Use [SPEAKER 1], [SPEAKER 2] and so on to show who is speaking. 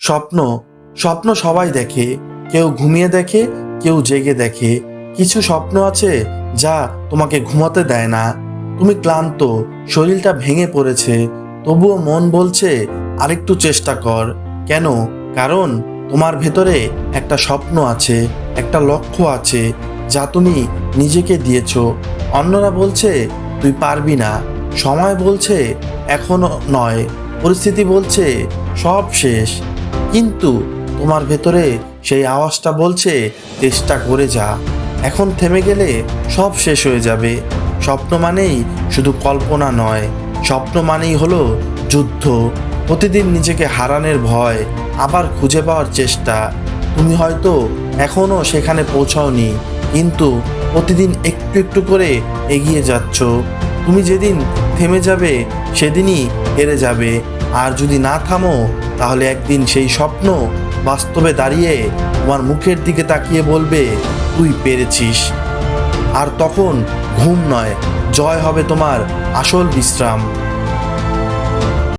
[SPEAKER 1] স্বপ্ন স্বপ্ন সবাই দেখে, কেউ ঘুমিয়ে দেখে, কেউ জেগে দেখে। কিছু স্বপ্ন আছে যা তোমাকে ঘুমাতে দেয় না। তুমি ক্লান্ত, শরীরটা ভেঙে পড়েছে, তবুও মন বলছে আরেকটু চেষ্টা কর। কেন? কারণ তোমার ভেতরে একটা স্বপ্ন আছে, একটা লক্ষ্য আছে যা তুমি নিজেকে দিয়েছো। অন্যরা বলছে তুই পারবি না, সময় বলছে এখনো নয়, পরিস্থিতি বলছে সব শেষ। কিন্তু তোমার ভেতরে সেই আওয়াজটা বলছে চেষ্টা করে যা। এখন থেমে গেলে সব শেষ হয়ে যাবে। স্বপ্ন মানেই শুধু কল্পনা নয়, স্বপ্ন মানেই হলো যুদ্ধ। প্রতিদিন নিজেকে হারানোর ভয়, আবার খুঁজে পাওয়ার চেষ্টা। তুমি হয়তো এখনো সেখানে পৌঁছাওনি, কিন্তু প্রতিদিন একটু একটু করে এগিয়ে যাচ্ছ। তুমি যেদিন থেমে যাবে সেদিনই হেরে যাবে। আর যদি না থামো, তাহলে একদিন সেই স্বপ্ন বাস্তবে দাঁড়িয়ে তোমার মুখের দিকে তাকিয়ে বলবে তুই পেরেছিস। আর তখন ঘুম নয়, জয় হবে তোমার আসল বিশ্রাম।